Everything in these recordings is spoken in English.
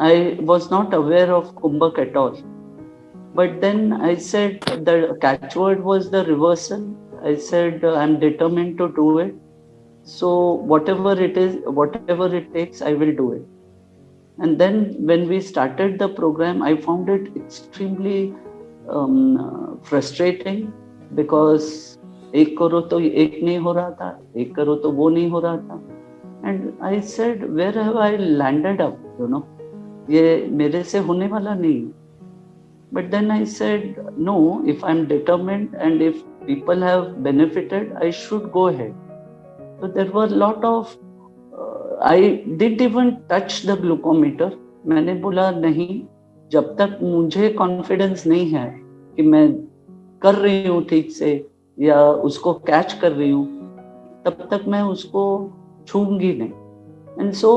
I was not aware of Kumbhak at all. But then I said the catchword was the reversal. I said I'm determined to do it. So whatever it is, whatever it takes, I will do it. And then when we started the program, I found it extremely frustrating because एक करो तो एक नहीं हो रहा था, एक करो तो वो नहीं हो रहा था. And I said, where have I landed up? ये मेरे से होने वाला नहीं. But then I said, no, if I'm determined and if people have benefited, I should go ahead. So there were a lot of, I didn't even touch the glucometer. मैंने बोला नहीं, जब तक मुझे कॉन्फिडेंस नहीं है कि मैं कर रही हूँ ठीक से या उसको कैच कर रही हूँ, तब तक मैं उसको छूंगी नहीं. And so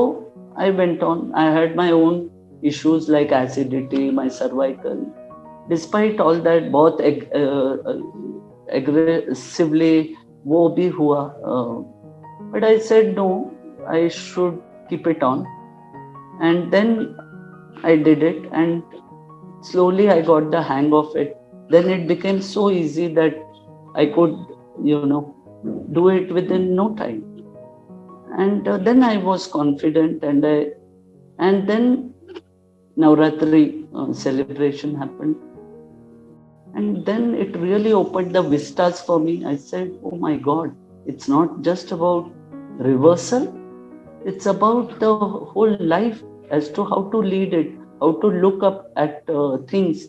I went on. I had my own issues like acidity, my cervical. Despite all that, बहुत aggressively वो भी हुआ. But I said no, I should keep it on. And then I did it, and slowly I got the hang of it. Then it became so easy that I could, do it within no time. And then I was confident, and then Navratri celebration happened. And then it really opened the vistas for me. I said, oh my God, it's not just about reversal. It's about the whole life as to how to lead it, how to look up at things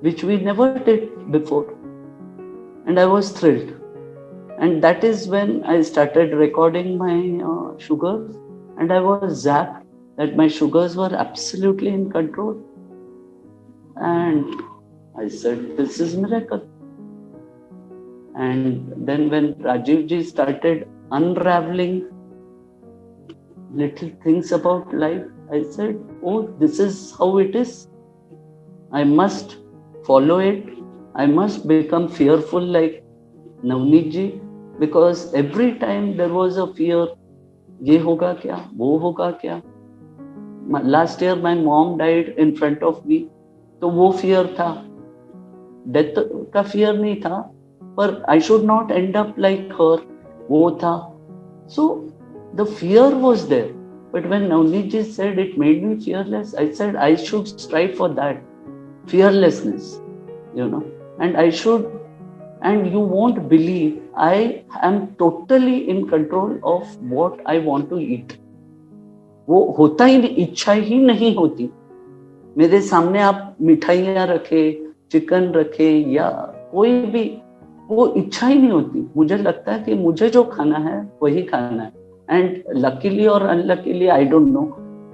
which we never did before. And I was thrilled. And that is when I started recording my sugars, and I was zapped that my sugars were absolutely in control. And I said, this is miracle. And then when Rajiv ji started unraveling little things about life, I said, oh, this is how it is. I must follow it. I must become fearful like Navneet ji, because every time there was a fear, ये होगा क्या, वो होगा क्या. Last year my mom died in front of me, तो वो fear था. Death का fear नहीं था, पर I should not end up like her, वो था. So the fear was there. But when Navneet ji said it made me fearless, I said I should strive for that fearlessness, and I should. And you won't believe, I am totally in control of what I want to eat. वो होता ही नहीं, इच्छा ही नहीं होती. मेरे सामने आप मिठाइयाँ रखे, चिकन रखे या कोई भी, वो इच्छा ही नहीं होती. मुझे लगता है कि मुझे जो खाना है वही खाना है. एंड लकीली और unluckily I don't know,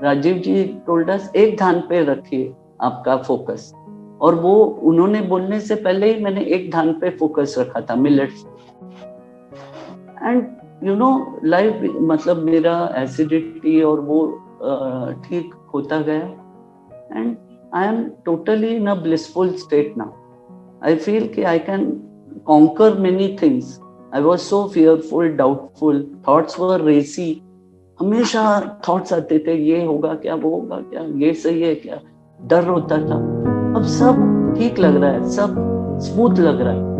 Rajiv ji told us एक धान पे रखिए आपका फोकस, और वो उन्होंने बोलने से पहले ही मैंने एक धान पे फोकस रखा था, मिलेट्स. एंड लाइफ मतलब मेरा एसिडिटी और वो ठीक होता गया. And I am totally in a blissful state now. I feel कि I can conquer many things. I was so fearful, doubtful, thoughts were racy. हमेशा थॉट्स आते थे, ये होगा क्या, वो होगा क्या, ये सही है क्या, डर होता था. अब सब ठीक लग रहा है, सब स्मूथ लग रहा है.